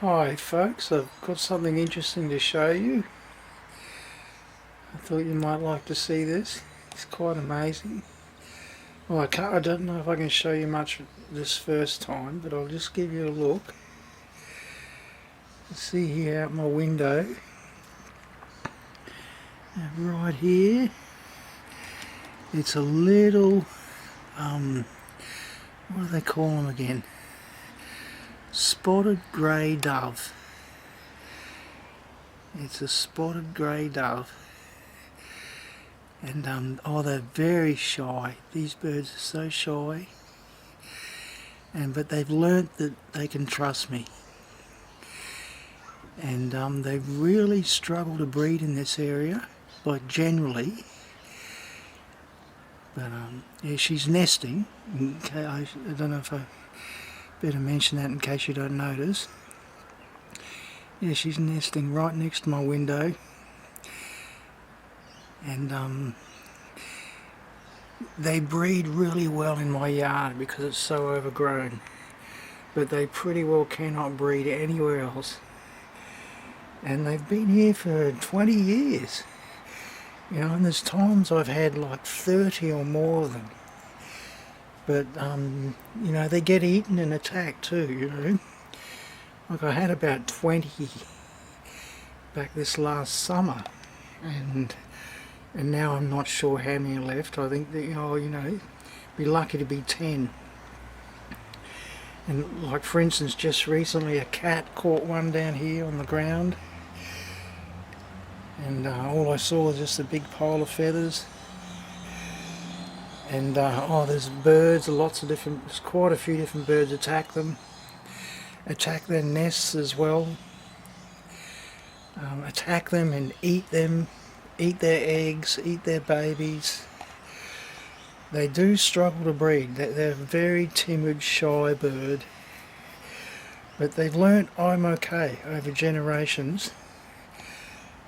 Hi folks, I've got something interesting to show you. I thought you might like to see this. It's quite amazing. Well, I don't know if I can show you much this first time, but I'll just give you a look. See here out my window, and right here, it's a little, what do they call them again? Spotted grey dove. It's a spotted grey dove. And oh, they're very shy. These birds are so shy. But they've learnt that they can trust me. And they've really struggled to breed in this area, like generally. But yeah, she's nesting. I don't know if I better mention that in case you don't notice. Yeah, she's nesting right next to my window. And they breed really well in my yard because it's so overgrown, but they pretty well cannot breed anywhere else. And they've been here for 20 years, you know, and there's times I've had like 30 or more of them. But you know, they get eaten and attacked too, you know. Like I had about 20 back this last summer, and now I'm not sure how many are left. I think that, you know, be lucky to be 10. And like for instance, just recently a cat caught one down here on the ground, and all I saw was just a big pile of feathers. And oh, there's birds, there's quite a few different birds attack their nests as well, attack them and eat them. Eat their eggs, eat their babies. They do struggle to breed. They're a very timid, shy bird. But they've learnt I'm okay over generations.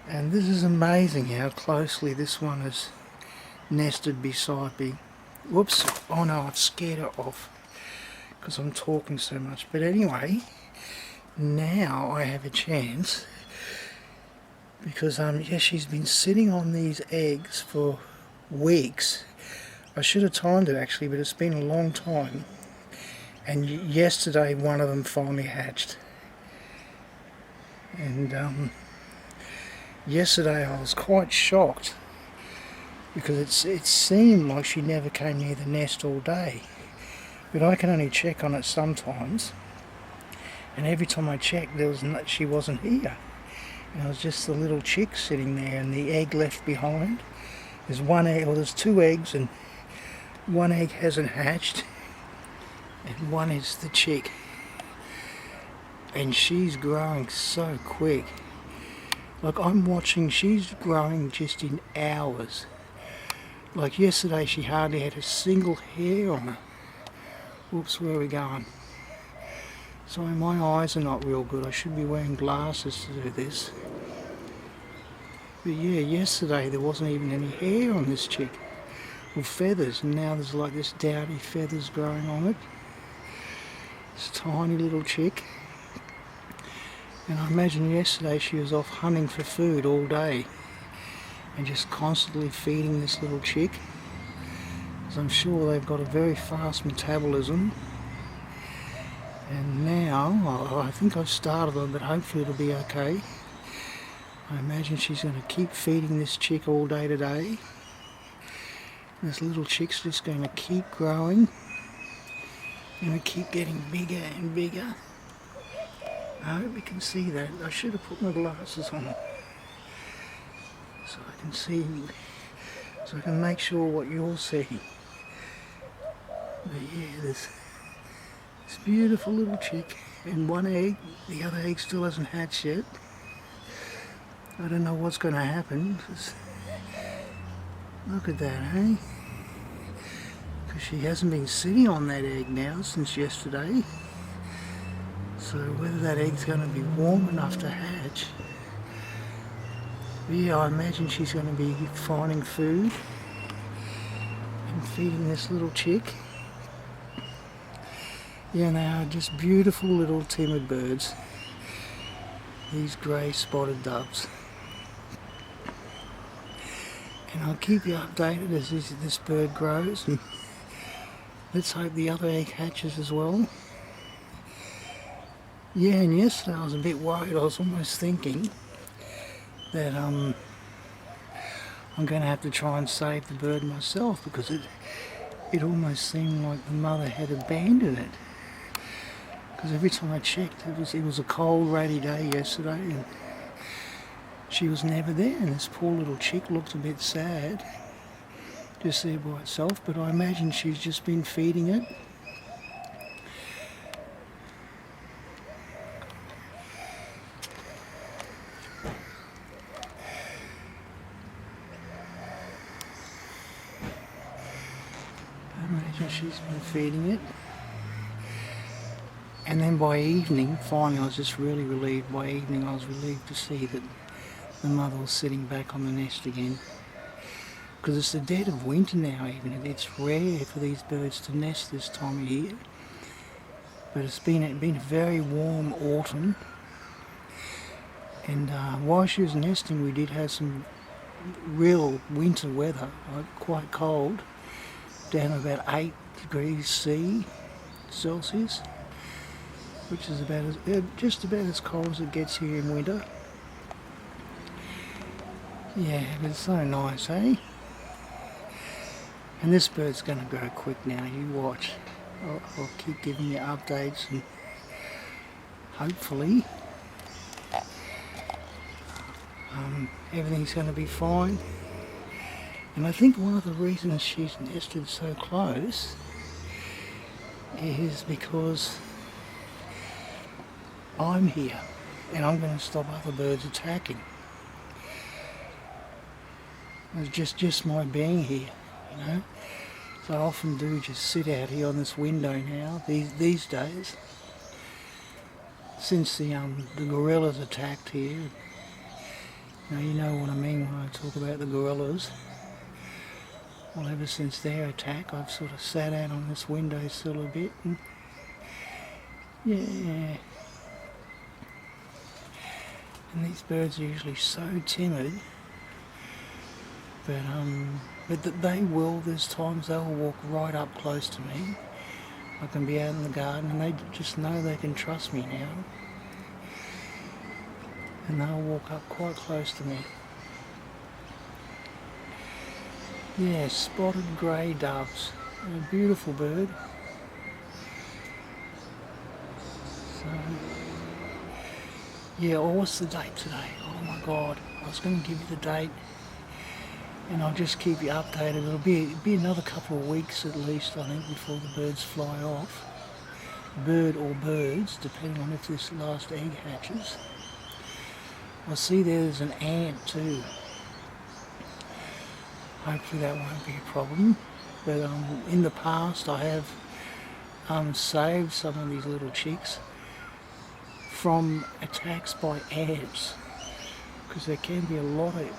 And this is amazing how closely this one is nested beside me. Whoops, oh no, I've scared her off because I'm talking so much. But anyway, now I have a chance. Because yeah, she's been sitting on these eggs for weeks. I should have timed it actually, but it's been a long time. And yesterday one of them finally hatched. And yesterday I was quite shocked because it seemed like she never came near the nest all day. But I can only check on it sometimes. And every time I checked, she wasn't here. And it was just the little chick sitting there and the egg left behind. There's one egg, or there's two eggs, and one egg hasn't hatched, and one is the chick. And she's growing so quick. Like I'm watching, she's growing just in hours. Like yesterday she hardly had a single hair on her. Whoops, where are we going? Sorry, my eyes are not real good. I should be wearing glasses to do this. But yeah, yesterday there wasn't even any hair on this chick. Well, feathers, and now there's like this dowdy feathers growing on it. This tiny little chick. And I imagine yesterday she was off hunting for food all day and just constantly feeding this little chick. Because I'm sure they've got a very fast metabolism. And now, I think I've started them, but hopefully it'll be okay. I imagine she's going to keep feeding this chick all day today. This little chick's just going to keep growing. Going to keep getting bigger and bigger. I hope you can see that. I should have put my glasses on so I can see, so I can make sure what you're seeing. But yeah, this beautiful little chick and one egg. The other egg still hasn't hatched yet. I don't know what's going to happen. Just look at that, hey? Because she hasn't been sitting on that egg now since yesterday. So whether that egg's going to be warm enough to hatch. But yeah, I imagine she's going to be finding food and feeding this little chick. Yeah, they are just beautiful little timid birds. these grey spotted doves. And I'll keep you updated as this bird grows, and let's hope the other egg hatches as well. Yeah, and yesterday I was a bit worried. I was almost thinking that I'm going to have to try and save the bird myself, because it almost seemed like the mother had abandoned it. Because every time I checked, it was a cold, rainy day yesterday, and she was never there. And this poor little chick looked a bit sad, just there by itself. But I imagine she's just been feeding it. I imagine she's been feeding it. And then by evening, finally, I was just really relieved. By evening, I was relieved to see that the mother was sitting back on the nest again. Because it's the dead of winter now, even. It's rare for these birds to nest this time of year. But it's been a very warm autumn. And while she was nesting, we did have some real winter weather, quite cold, down to about 8 degrees Celsius. Which is just about as cold as it gets here in winter. Yeah, but it's so nice, eh? And this bird's going to grow quick now, you watch. I'll keep giving you updates, and hopefully everything's going to be fine. And I think one of the reasons she's nested so close is because I'm here, and I'm going to stop other birds attacking. It's just my being here, you know. So I often do just sit out here on this window now, these days. Since the gorillas attacked here, you know what I mean when I talk about the gorillas. Well, ever since their attack, I've sort of sat out on this windowsill a bit, and yeah. And these birds are usually so timid, but there's times they'll walk right up close to me. I can be out in the garden and they just know they can trust me now. And they'll walk up quite close to me. Yeah, spotted grey doves. A beautiful bird. So, yeah, what's the date today? Oh my God, I was going to give you the date, and I'll just keep you updated. It'll be another couple of weeks at least, I think, before the birds fly off. Bird or birds, depending on if this last egg hatches. I see there's an ant too. Hopefully that won't be a problem. But in the past I have saved some of these little chicks from attacks by ants, because there can be a lot of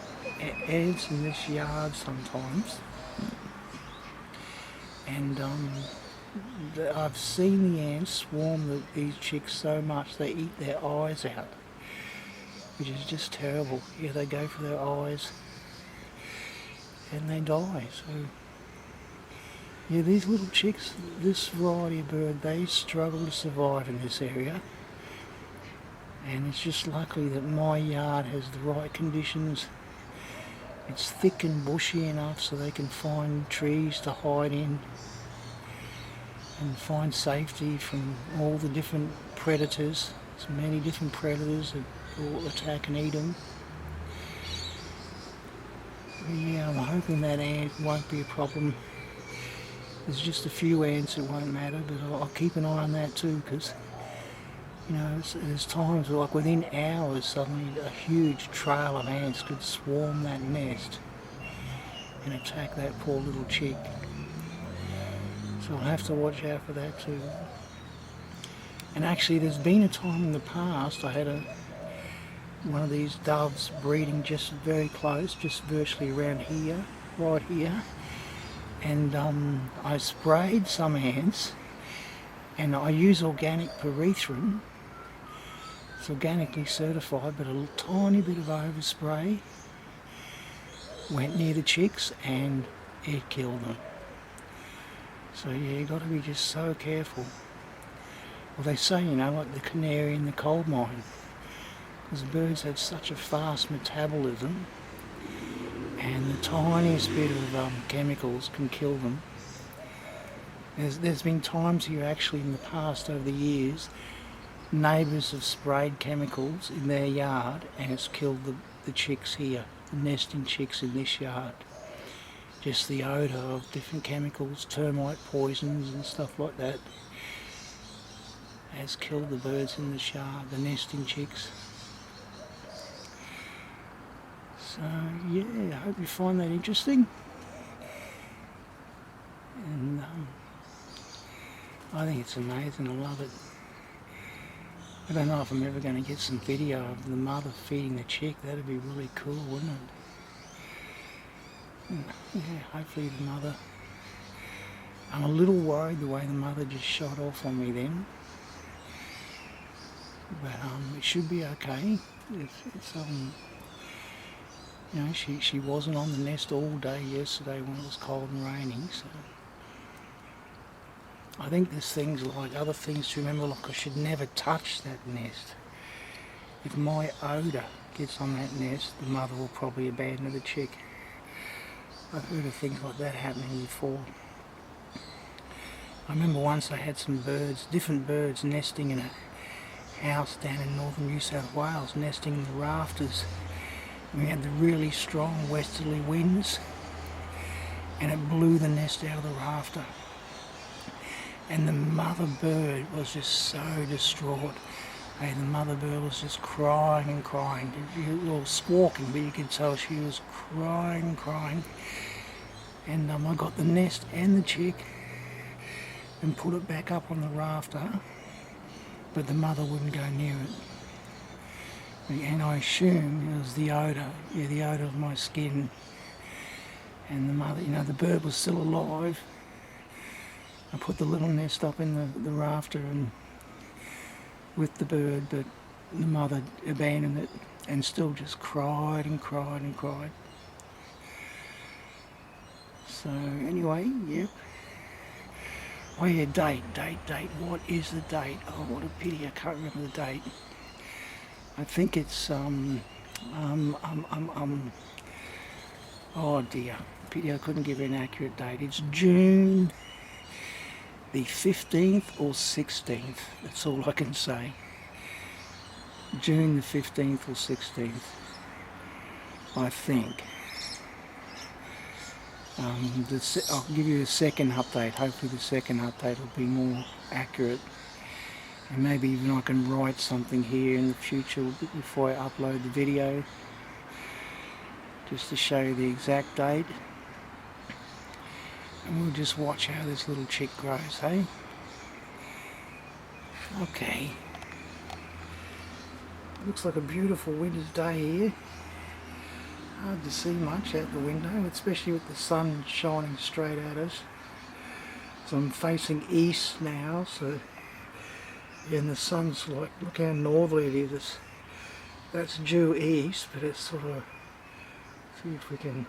ants in this yard sometimes, and I've seen the ants swarm these chicks so much they eat their eyes out, which is just terrible. Yeah, they go for their eyes and they die. So yeah, these little chicks, this variety of bird, they struggle to survive in this area. And it's just lucky that my yard has the right conditions. It's thick and bushy enough so they can find trees to hide in and find safety from all the different predators. There's many different predators that will attack and eat them. But yeah, I'm hoping that ant won't be a problem. There's just a few ants, it won't matter, but I'll keep an eye on that too, because there's times like within hours suddenly a huge trail of ants could swarm that nest and attack that poor little chick. So I'll have to watch out for that too. And actually there's been a time in the past I had one of these doves breeding just very close, just virtually around here, right here. And I sprayed some ants, and I use organic pyrethrin It's organically certified, but a tiny bit of overspray went near the chicks and it killed them. So yeah, you got to be just so careful. Well, they say, you know, like the canary in the coal mine, because birds have such a fast metabolism, and the tiniest bit of chemicals can kill them. There's been times here actually in the past, over the years, neighbours have sprayed chemicals in their yard and it's killed the chicks here, the nesting chicks in this yard. Just the odour of different chemicals, termite poisons and stuff like that, has killed the birds in this yard, the nesting chicks. So yeah, I hope you find that interesting. And I think it's amazing, I love it. I don't know if I'm ever going to get some video of the mother feeding the chick. That'd be really cool, wouldn't it? And yeah, hopefully the mother... I'm a little worried the way the mother just shot off on me then. But it should be okay. It's you know, she wasn't on the nest all day yesterday when it was cold and raining, so... I think there's things like, other things to remember, like I should never touch that nest. If my odour gets on that nest, the mother will probably abandon the chick. I've heard of things like that happening before. I remember once I had some birds, different birds, nesting in a house down in northern New South Wales, nesting in the rafters. We had the really strong westerly winds and it blew the nest out of the rafter. And the mother bird was just so distraught. Hey, the mother bird was just crying and crying. Well, squawking, but you could tell she was crying and crying. And I got the nest and the chick and put it back up on the rafter, but the mother wouldn't go near it. And I assume it was the odour, yeah, the odour of my skin. And the mother, you know, the bird was still alive. I put the little nest up in the rafter and with the bird, but the mother abandoned it and still just cried and cried and cried. So anyway, yep. Oh yeah, date. What is the date? Oh, what a pity, I can't remember the date. I think it's oh dear, pity I couldn't give you an accurate date. It's June the 15th or 16th, that's all I can say. June the 15th or 16th, I think. I'll give you a second update. Hopefully the second update will be more accurate. And maybe even I can write something here in the future before I upload the video, just to show you the exact date. And we'll just watch how this little chick grows, hey? Okay. Looks like a beautiful winter's day here. Hard to see much out the window, especially with the sun shining straight at us. So I'm facing east now, so yeah, and the sun's like, look how northerly it is. That's due east, but it's sort of, see if we can...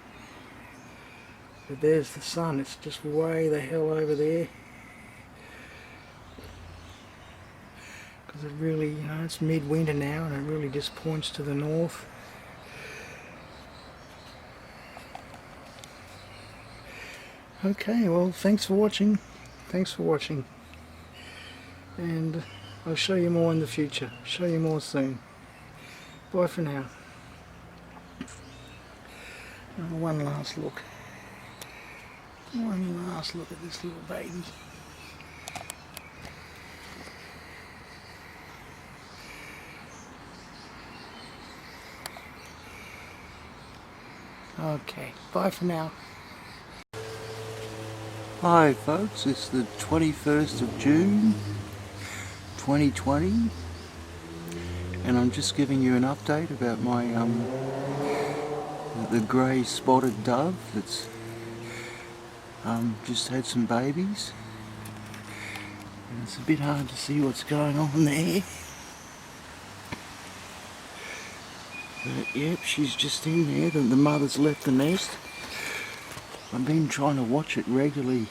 But there's the sun, it's just way the hell over there. Because it really, you know, it's midwinter now and it really just points to the north. Okay, well, thanks for watching. And I'll show you more in the future. Show you more soon. Bye for now. One last look. One last look at this little baby. Okay, bye for now. Hi folks, it's the 21st of June 2020 and I'm just giving you an update about my the grey spotted dove that's just had some babies, and it's a bit hard to see what's going on there, But yep, she's just in there. The mother's left the nest. I've been trying to watch it regularly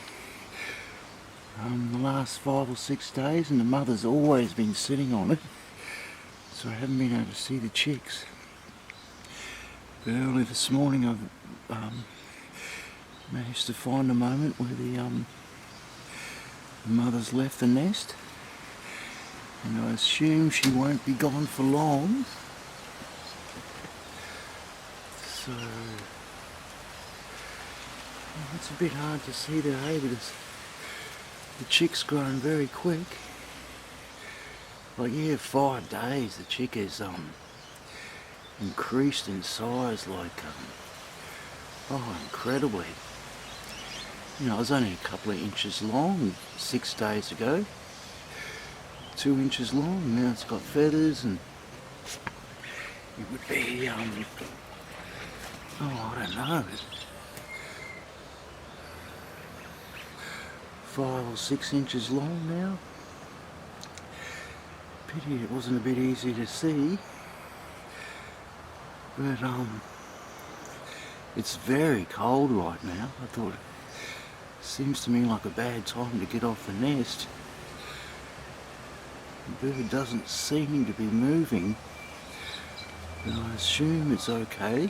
the last 5 or 6 days, and the mother's always been sitting on it, so I haven't been able to see the chicks. But early this morning I've managed to find a moment where the mother's left the nest, and I assume she won't be gone for long. So it's a bit hard to see today because the chick's grown very quick. Like, yeah, 5 days the chick has increased in size like incredibly. You know, it was only a couple of inches long 6 days ago. 2 inches long. Now it's got feathers, and it would be I don't know, 5 or 6 inches long now. Pity it wasn't a bit easy to see, but it's very cold right now. I thought, it seems to me like a bad time to get off the nest. The bird doesn't seem to be moving, but I assume it's okay.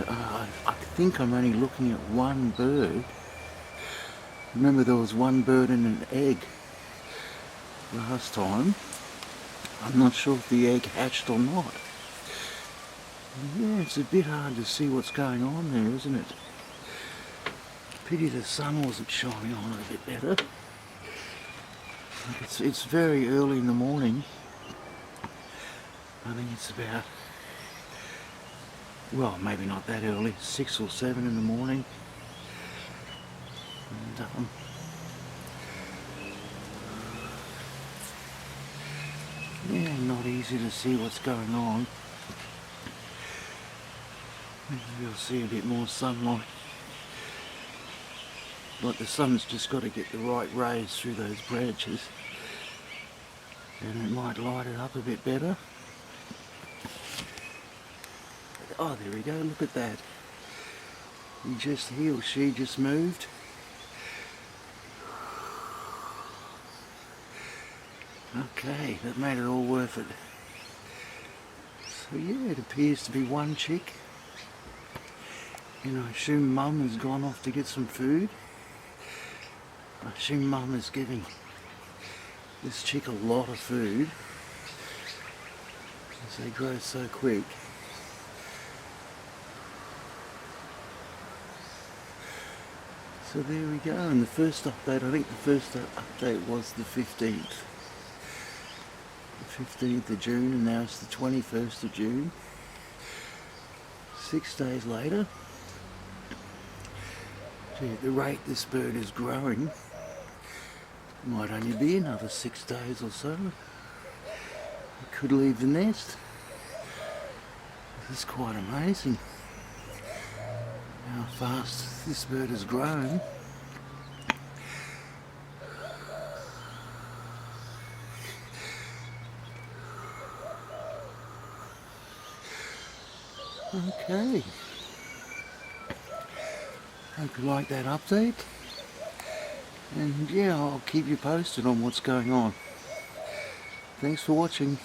I think I'm only looking at one bird. Remember, there was one bird in an egg last time. I'm not sure if the egg hatched or not. Yeah, it's a bit hard to see what's going on there, isn't it? Pity the sun wasn't shining on it a bit better. It's very early in the morning. I think it's about, well, maybe not that early, 6 or 7 in the morning. And yeah, not easy to see what's going on. Maybe we'll see a bit more sunlight. Like, the sun's just got to get the right rays through those branches, and it might light it up a bit better. Oh, there we go, look at that. He or she just moved. Okay, that made it all worth it. So yeah, it appears to be one chick. And I assume Mum has gone off to get some food. I assume Mum is giving this chick a lot of food, as they grow so quick. So there we go, and the first update, I think the first update was the 15th. The 15th of June, and now it's the 21st of June. 6 days later. Gee, at the rate this bird is growing, it might only be another 6 days or so. It could leave the nest. This is quite amazing how fast this bird has grown. Okay. Hope you like that update. And yeah, I'll keep you posted on what's going on. Thanks for watching.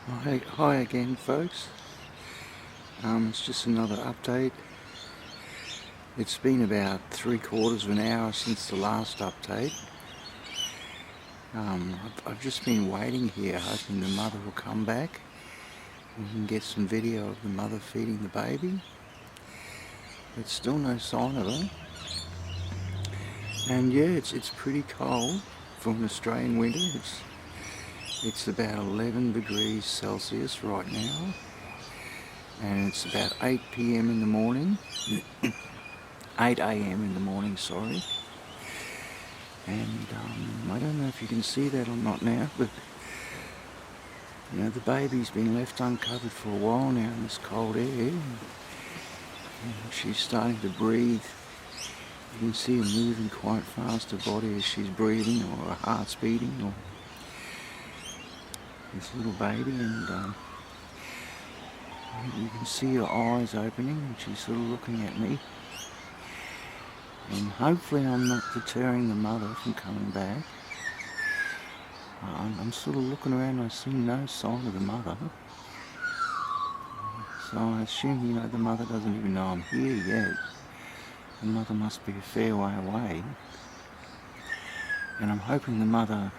Hi again, folks. It's just another update. It's been about 3/4 of an hour since the last update. I've just been waiting here, hoping the mother will come back. We can get some video of the mother feeding the baby. But still no sign of her. And yeah, it's pretty cold for an Australian winter. It's about 11 degrees Celsius right now, and it's about 8 p.m. in the morning. 8 a.m. in the morning, sorry. And I don't know if you can see that or not now, but you know, the baby's been left uncovered for a while now in this cold air, and she's starting to breathe. You can see her moving quite fast, her body, as she's breathing, or her heart's beating, or this little baby, and you can see her eyes opening, and she's sort of looking at me. And hopefully I'm not deterring the mother from coming back. I'm sort of looking around and I see no sign of the mother. So I assume, the mother doesn't even know I'm here yet. The mother must be a fair way away. And I'm hoping the mother,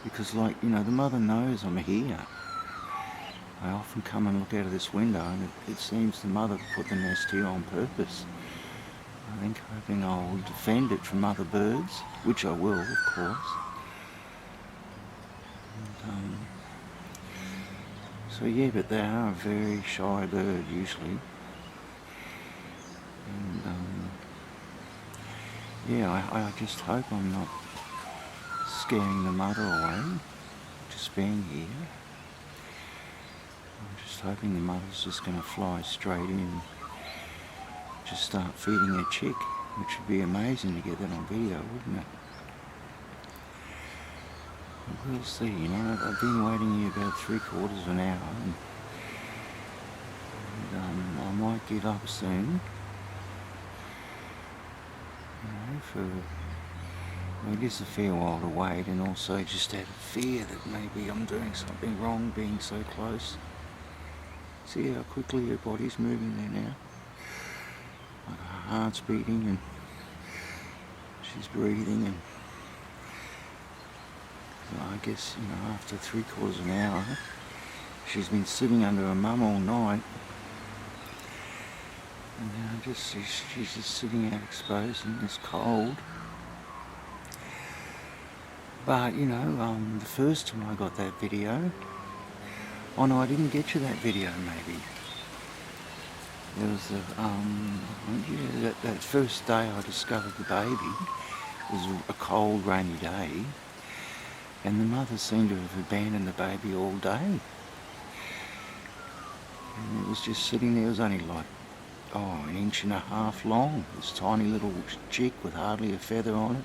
because the mother knows I'm here. I often come and look out of this window, and it seems the mother put the nest here on purpose. I think hoping I'll defend it from other birds, which I will, of course. And, so yeah, but they are a very shy bird usually. And yeah, I just hope I'm not scaring the mother away, just being here. I'm just hoping the mother's just going to fly straight in, just start feeding her chick, which would be amazing to get that on video, wouldn't it? We'll see, I've been waiting here about 3/4 of an hour, and I might give up soon. It is a fair while to wait, and also just out of fear that maybe I'm doing something wrong being so close. See how quickly her body's moving there now? Like her heart's beating and she's breathing, and I guess, after 3/4 of an hour, she's been sitting under her mum all night, and now she's just sitting out exposed in this cold. But, the first time I got that video, oh no, I didn't get you that video maybe. There was that first day I discovered the baby. It was a cold, rainy day, and the mother seemed to have abandoned the baby all day. And it was just sitting there. It was only like, an inch and a half long. This tiny little chick with hardly a feather on it,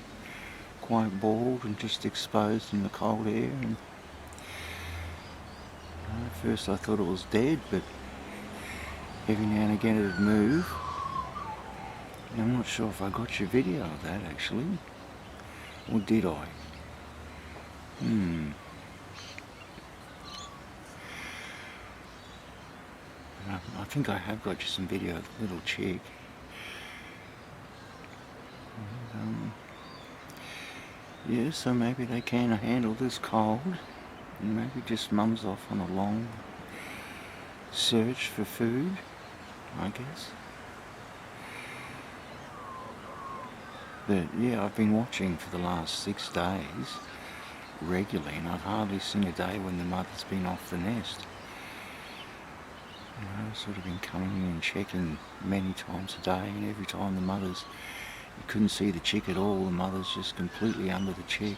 quite bald and just exposed in the cold air. And at first I thought it was dead, but every now and again it would move. And I'm not sure if I got your video of that actually, or did I? I think I have got you some video of the little chick. And, yeah, so maybe they can handle this cold, and maybe just mum's off on a long search for food, I guess. But yeah, I've been watching for the last 6 days regularly, and I've hardly seen a day when the mother's been off the nest. I've sort of been coming in and checking many times a day, and every time you couldn't see the chick at all. The mother's just completely under the chick.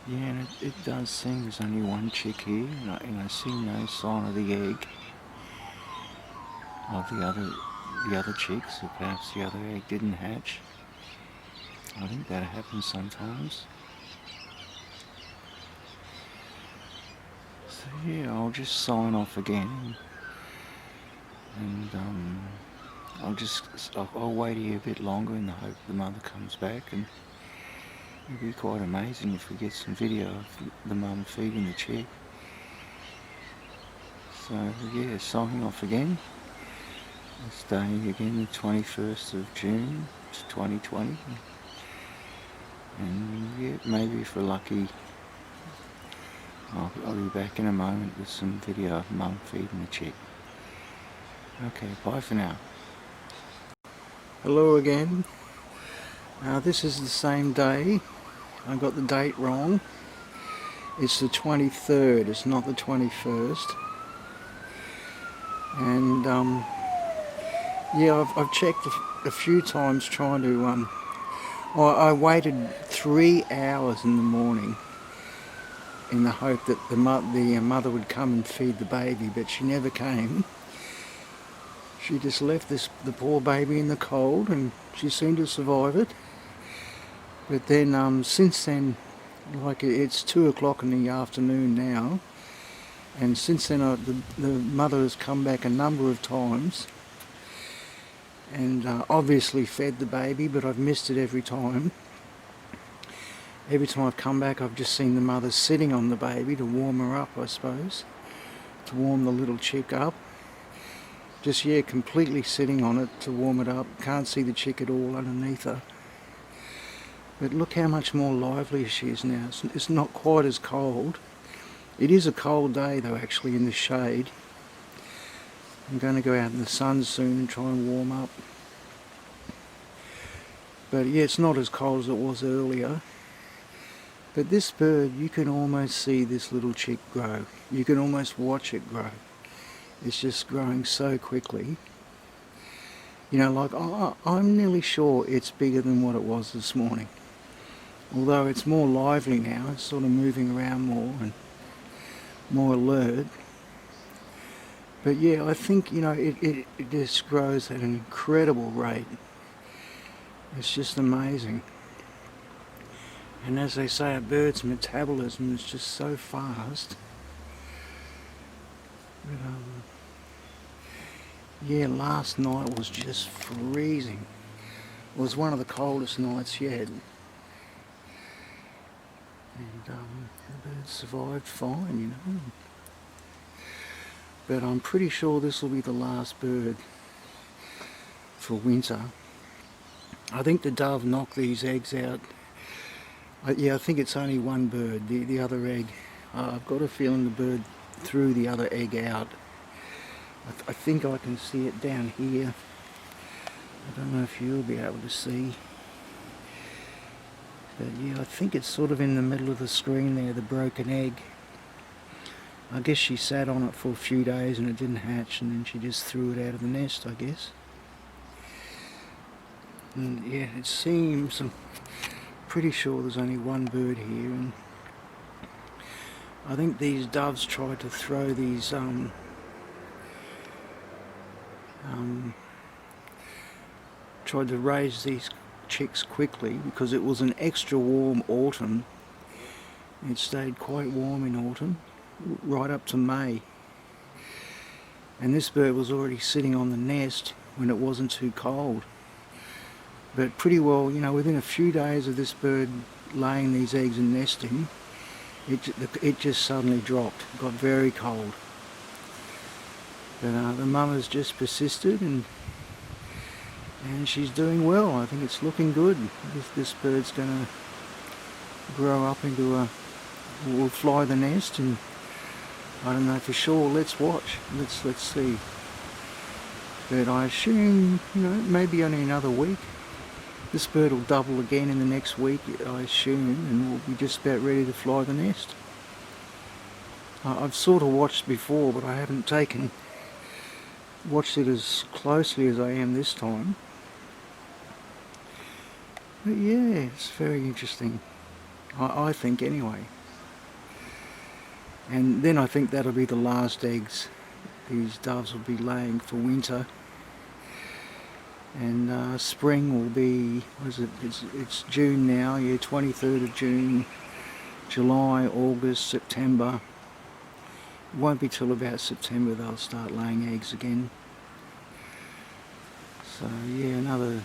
Yeah, and it does seem there's only one chick here, and I see no sign of the egg of the other chicks, or perhaps the other egg didn't hatch. I think that happens sometimes. So yeah, I'll just sign off again, and I'll wait here a bit longer in the hope the mother comes back, and it'd be quite amazing if we get some video of the mum feeding the chick. So yeah, signing off again. This day again, the 21st of June 2020, and yeah, maybe if we're lucky, I'll be back in a moment with some video of mum feeding the chick. Okay, bye for now. Hello again. This is the same day. I got the date wrong. It's the 23rd, it's not the 21st. And yeah, I've checked a few times trying to, I waited 3 hours in the morning in the hope that the mother would come and feed the baby, but she never came. She just left the poor baby in the cold, and she seemed to survive it. But then, since then, Like it's 2 o'clock in the afternoon now, and since then the mother has come back a number of times and obviously fed the baby, but I've missed it every time. Every time I've come back, I've just seen the mother sitting on the baby to warm her up, I suppose, to warm the little chick up. Just, yeah, completely sitting on it to warm it up. Can't see the chick at all underneath her. But look how much more lively she is now. It's not quite as cold. It is a cold day though, actually, in the shade. I'm going to go out in the sun soon and try and warm up. But yeah, it's not as cold as it was earlier. But this bird, you can almost see this little chick grow. You can almost watch it grow. It's just growing so quickly. You know, like, I'm nearly sure it's bigger than what it was this morning. Although it's more lively now, it's sort of moving around more and more alert. But yeah, I think, you know, it just grows at an incredible rate. It's just amazing. And as they say, a bird's metabolism is just so fast. But, yeah, last night was just freezing. It was one of the coldest nights yet. And the bird survived fine, you know. But I'm pretty sure this will be the last bird for winter. I think the dove knocked these eggs out. Yeah, I think it's only one bird, the other egg. I've got a feeling the bird threw the other egg out. I think I can see it down here. I don't know if you'll be able to see. But yeah, I think it's sort of in the middle of the screen there, the broken egg. I guess she sat on it for a few days and it didn't hatch, and then she just threw it out of the nest, I guess. And yeah, it seems, I'm pretty sure there's only one bird here, and I think these doves tried to throw these tried to raise these chicks quickly because it was an extra warm autumn. It stayed quite warm in autumn, right up to May. And this bird was already sitting on the nest when it wasn't too cold. But pretty well, you know, within a few days of this bird laying these eggs and nesting, it just suddenly dropped, got very cold. But the mum has just persisted, and she's doing well. I think it's looking good. This bird's going to grow up into will fly the nest, and I don't know for sure. Let's watch. Let's see. But I assume, you know, maybe only another week. This bird will double again in the next week, I assume, and we'll be just about ready to fly the nest. I've sort of watched before, but I haven't watched it as closely as I am this time. But yeah, it's very interesting. I think anyway. And then I think that'll be the last eggs these doves will be laying for winter. And spring will be, what is it? It's June now, yeah, 23rd of June, July, August, September. It won't be till about September they'll start laying eggs again. So yeah,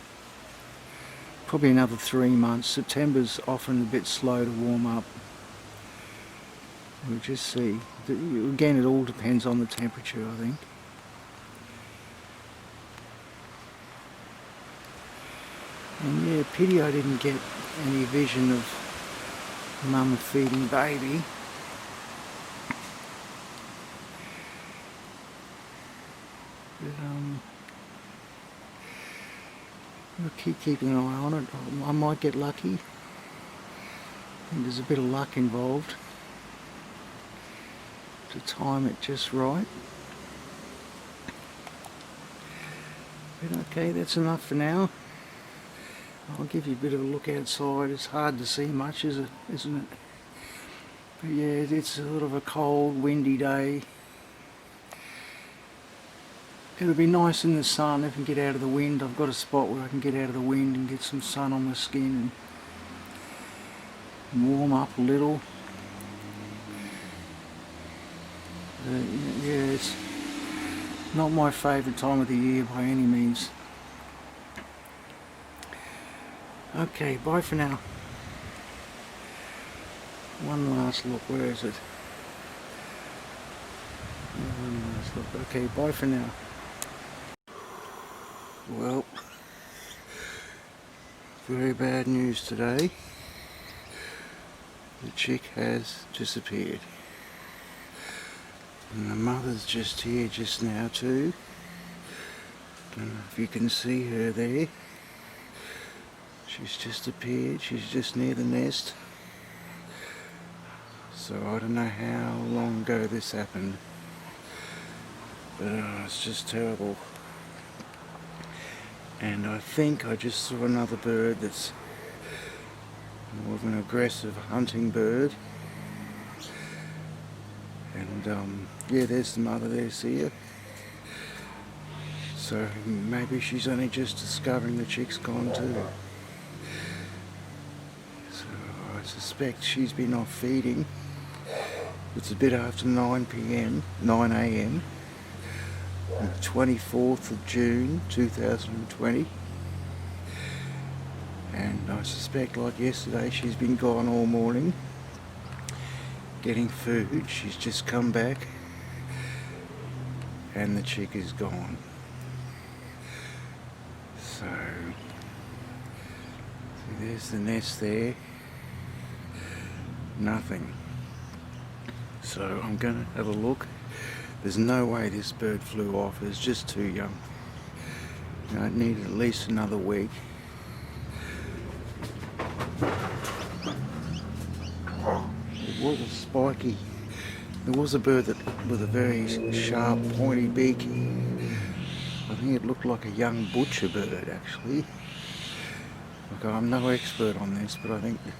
probably another 3 months. September's often a bit slow to warm up. We'll just see. Again, it all depends on the temperature, I think. And yeah, pity I didn't get any vision of mum feeding baby. But I'll keep keeping an eye on it. I might get lucky. I think there's a bit of luck involved to time it just right. But okay, that's enough for now. I'll give you a bit of a look outside. It's hard to see much, isn't it? But yeah, it's sort of a cold, windy day. It'll be nice in the sun if I can get out of the wind. I've got a spot where I can get out of the wind and get some sun on my skin. warm up a little. Yeah, it's not my favourite time of the year by any means. Okay, bye for now. One last look, where is it? One last look. Okay, bye for now. Well, very bad news today. The chick has disappeared. And the mother's just here just now too. Don't know if you can see her there. She's just appeared, she's just near the nest. So I don't know how long ago this happened. But it's just terrible. And I think I just saw another bird that's more of an aggressive hunting bird. And yeah, there's the mother there, see her? So maybe she's only just discovering the chick's gone too. So I suspect she's been off feeding. It's a bit after 9 a.m. on the 24th of June 2020. And I suspect, like yesterday, she's been gone all morning getting food. She's just come back and the chick is gone. So see, there's the nest there. Nothing. So I'm gonna have a look. There's no way this bird flew off. It's just too young. You know, it needed at least another week. It was spiky. There was a bird that with a very sharp, pointy beak. I think it looked like a young butcher bird, actually. Look, I'm no expert on this, but I think the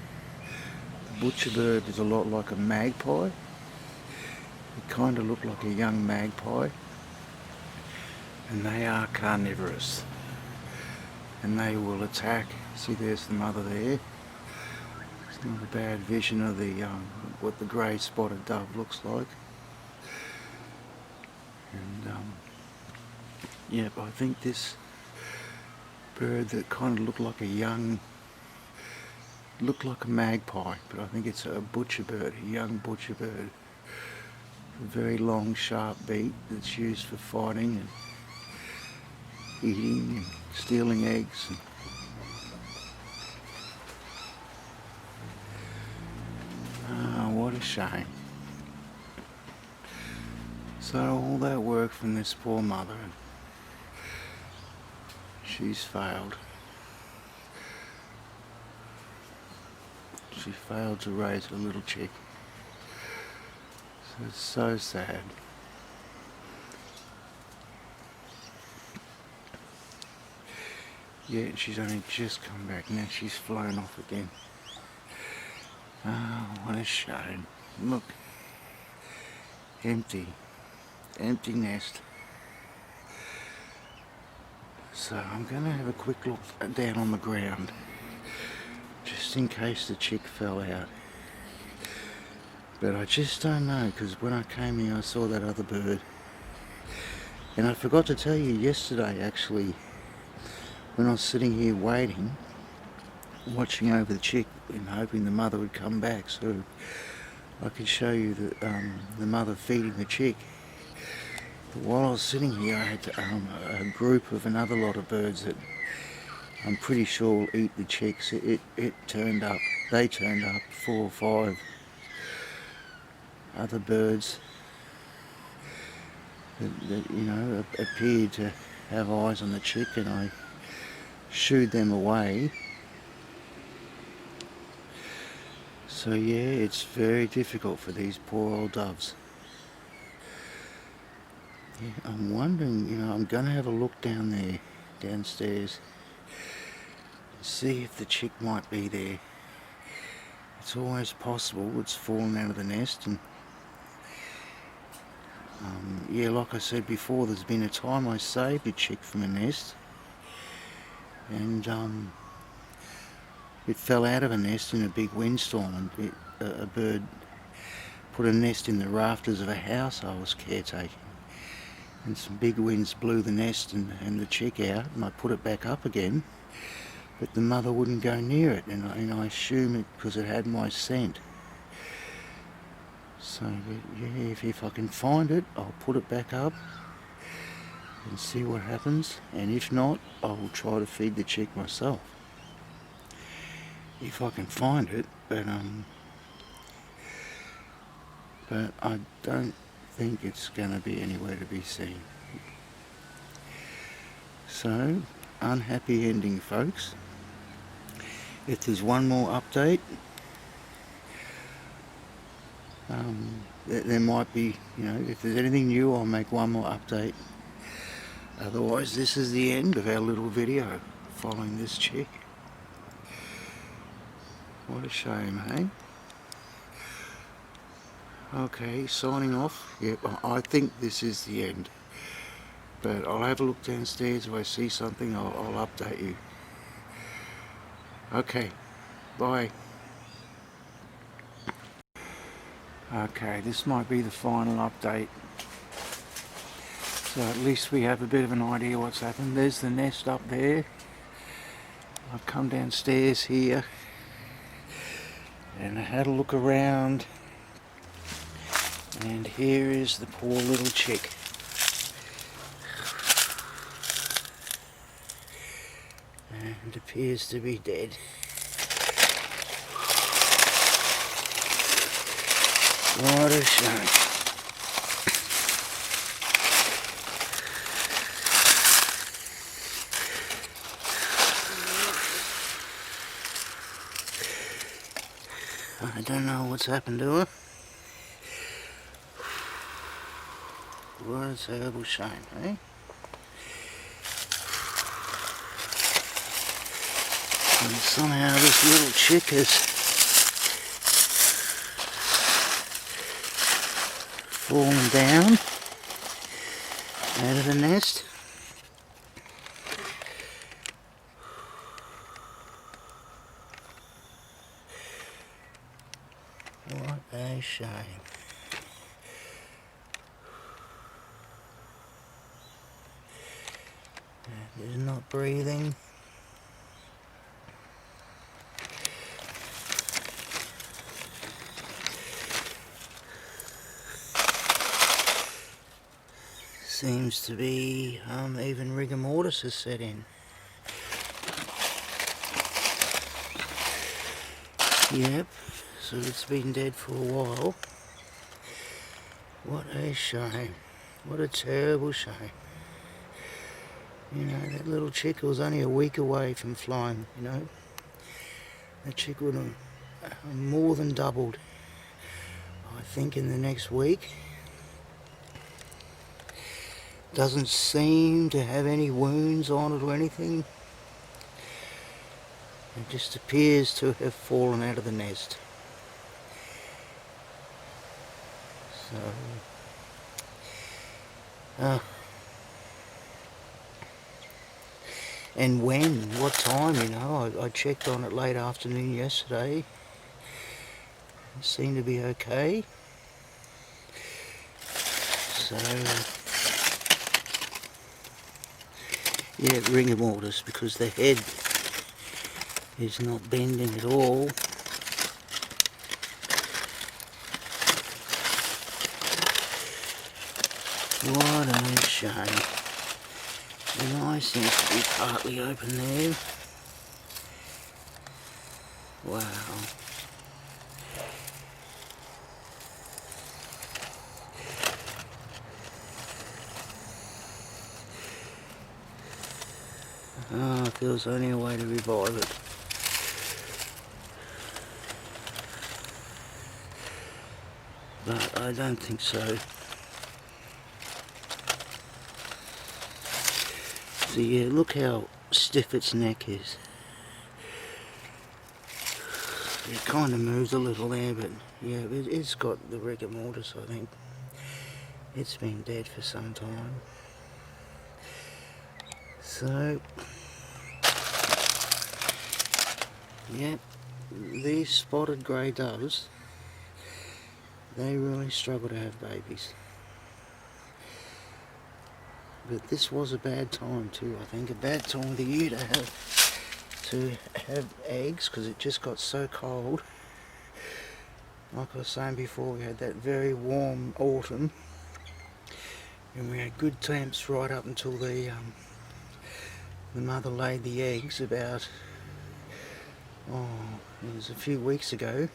butcher bird is a lot like a magpie. It kind of looked like a young magpie. And they are carnivorous. And they will attack. See, there's the mother there. It's not a bad vision of the what the grey spotted dove looks like. And yeah, but I think this bird that kind of looked like a magpie, but I think it's a butcher bird, a young butcher bird. A very long, sharp beak that's used for fighting and eating and stealing eggs. What a shame. So all that work from this poor mother, and she's failed. She failed to raise her little chick. So it's so sad. Yeah, she's only just come back. Now she's flown off again. Oh, what a shame. Look. Empty. Empty nest. So I'm going to have a quick look down on the ground. Just in case the chick fell out. But I just don't know, because when I came here I saw that other bird. And I forgot to tell you yesterday, actually, when I was sitting here waiting, watching over the chick and hoping the mother would come back so I could show you the mother feeding the chick. But while I was sitting here, I had a group of another lot of birds that I'm pretty sure will eat the chicks. It turned up. They turned up, 4 or 5 other birds that you know appeared to have eyes on the chick, and I shooed them away. So yeah, it's very difficult for these poor old doves. Yeah, I'm wondering, you know, I'm going to have a look down there, downstairs, see if the chick might be there. It's always possible it's fallen out of the nest, and yeah, like I said before, there's been a time I saved a chick from a nest, and It fell out of a nest in a big windstorm, and a bird put a nest in the rafters of a house I was caretaking. And some big winds blew the nest and the chick out, and I put it back up again, but the mother wouldn't go near it, and I assume it because it had my scent. So yeah, if I can find it, I'll put it back up and see what happens, and if not, I will try to feed the chick myself. If I can find it, but I don't think it's going to be anywhere to be seen. So, unhappy ending, folks. If there's one more update, there might be, if there's anything new, I'll make one more update. Otherwise, this is the end of our little video following this chick. What a shame, hey? Okay, signing off. Yep, I think this is the end. But I'll have a look downstairs. If I see something, I'll update you. Okay, bye. Okay, this might be the final update. So at least we have a bit of an idea what's happened. There's the nest up there. I've come downstairs here and I had a look around, and here is the poor little chick. And appears to be dead. What a shame. I don't know what's happened to her. What a terrible shame, eh? And somehow this little chick has fallen down out of the nest. What a shame. And is not breathing. Seems to be even rigor mortis has set in. Yep, so it's been dead for a while. What a shame. What a terrible shame. That little chick was only a week away from flying, That chick would have more than doubled, I think, in the next week. Doesn't seem to have any wounds on it or anything. It just appears to have fallen out of the nest. So, and what time, I checked on it late afternoon yesterday. It seemed to be okay. So, yeah, rigor mortis, because the head is not bending at all. What a shame. The eye seems to be partly open there. Wow. Oh, if there was only a way to revive it. But I don't think so. So yeah, look how stiff its neck is. It kind of moves a little there, but yeah, it's got the rigor mortis, I think. It's been dead for some time. So, Yep, these spotted grey doves, they really struggle to have babies. But this was a bad time too, I think. A bad time of the year to have eggs, because it just got so cold. Like I was saying before, we had that very warm autumn, and we had good temps right up until the mother laid the eggs about, it was a few weeks ago,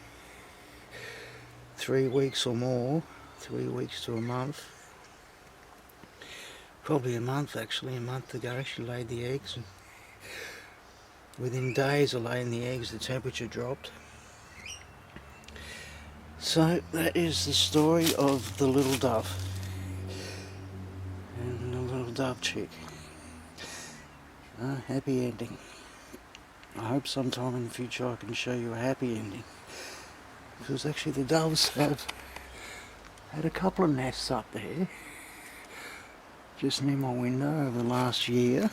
3 weeks or more, 3 weeks to a month. Probably a month actually, a month ago she laid the eggs, and within days of laying the eggs the temperature dropped. So that is the story of the little dove and the little dove chick. Happy ending. I hope sometime in the future I can show you a happy ending, because actually the doves have had a couple of nests up there just near my window over the last year.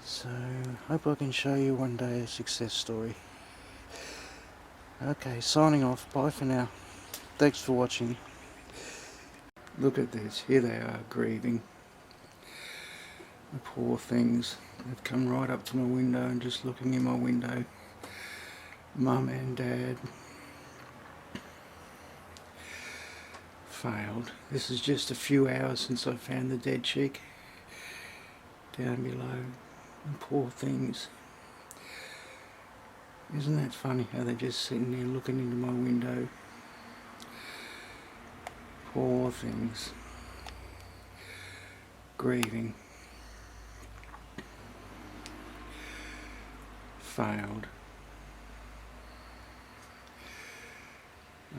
So hope I can show you one day a success story. Okay, signing off. Bye for now. Thanks for watching. Look at this. Here they are grieving. The poor things. They've come right up to my window and just looking in my window. Mum and Dad. Failed. This is just a few hours since I found the dead chick down below. And poor things. Isn't that funny how they're just sitting there looking into my window? Poor things. Grieving. Failed.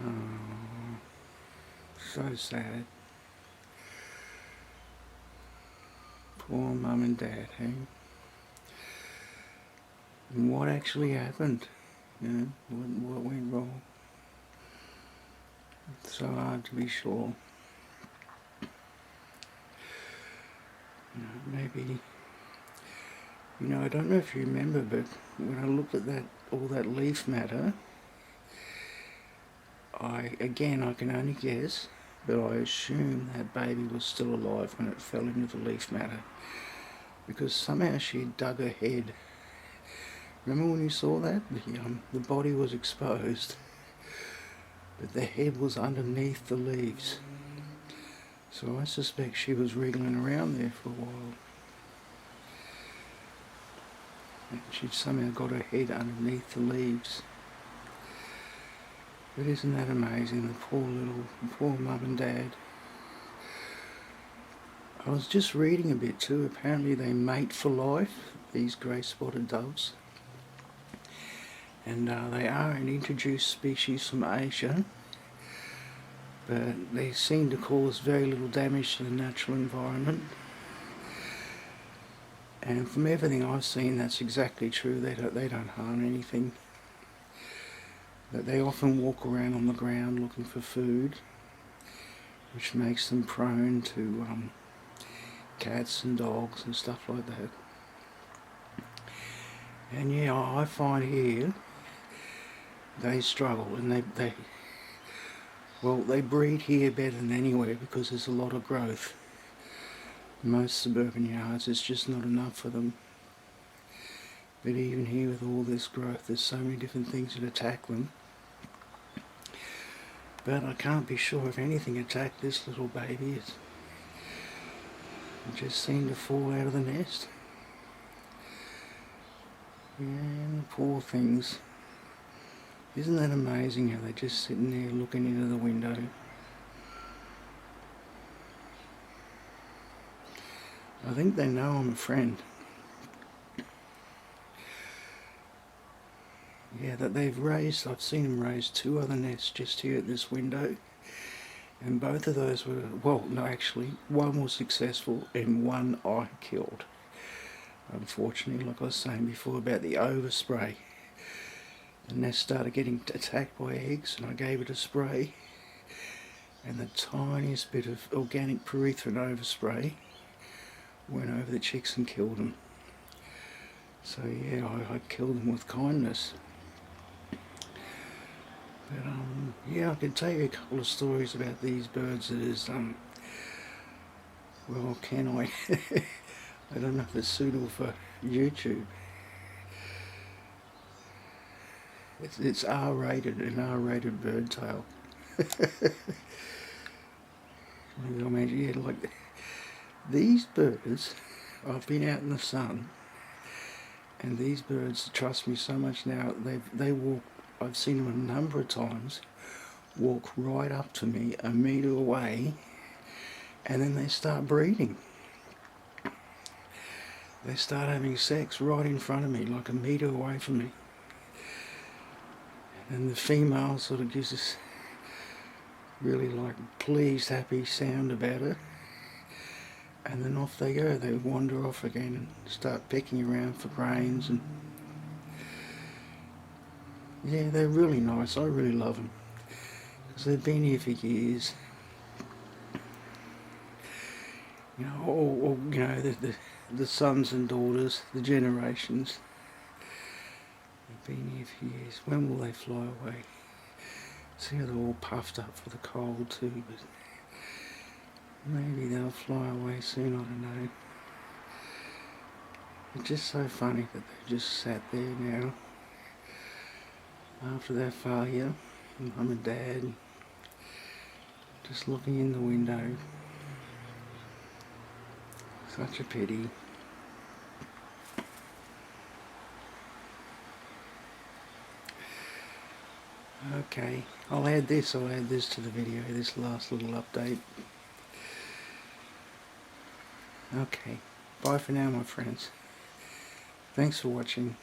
Oh, so sad. Poor Mum and Dad, hey? And what actually happened? You know, what went wrong? It's so hard to be sure. You know, maybe, I don't know if you remember, but when I looked at all that leaf matter, I can only guess, but I assume that baby was still alive when it fell into the leaf matter, because somehow she dug her head. Remember when you saw that? The body was exposed, but the head was underneath the leaves. So I suspect she was wriggling around there for a while. And she'd somehow got her head underneath the leaves. But isn't that amazing? The poor Mum and Dad. I was just reading a bit too. Apparently they mate for life, these grey spotted doves. And they are an introduced species from Asia, but they seem to cause very little damage to the natural environment. And from everything I've seen, that's exactly true. They don't harm anything. But they often walk around on the ground looking for food, which makes them prone to cats and dogs and stuff like that. And yeah, I find here they struggle, and they breed here better than anywhere because there's a lot of growth. Most suburban yards, it's just not enough for them. But even here with all this growth, there's so many different things that attack them. But I can't be sure if anything attacked this little baby. It just seemed to fall out of the nest. And poor things. Isn't that amazing how they're just sitting there looking into the window? I think they know I'm a friend. Yeah, that I've seen them raise 2 other nests just here at this window. And both of those were, actually, one was successful and one I killed. Unfortunately, like I was saying before about the overspray. The nest started getting attacked by eggs, and I gave it a spray, and the tiniest bit of organic perethrin overspray went over the chicks and killed them. So yeah, I killed them with kindness. But yeah, I could tell you a couple of stories about these birds. That is well, can I? I don't know if it's suitable for YouTube. It's R-rated, an R-rated bird tail. I mean, yeah, like these birds. I've been out in the sun, and these birds trust me so much now. They walk. I've seen them a number of times. Walk right up to me, a metre away, and then they start breeding. They start having sex right in front of me, like a metre away from me. And the female sort of gives this really like pleased, happy sound about it. And then off they go. They wander off again and start pecking around for grains. And yeah, they're really nice. I really love them. Because they've been here for years. You know, or you know, the sons and daughters, the generations. They've been here for years. When will they fly away? See how they're all puffed up for the cold too, but maybe they'll fly away soon, I don't know. It's just so funny that they just sat there now after their failure, mum and dad, just looking in the window. Such a pity. Okay, I'll add this to the video, this last little update. Okay, bye for now, my friends. Thanks for watching.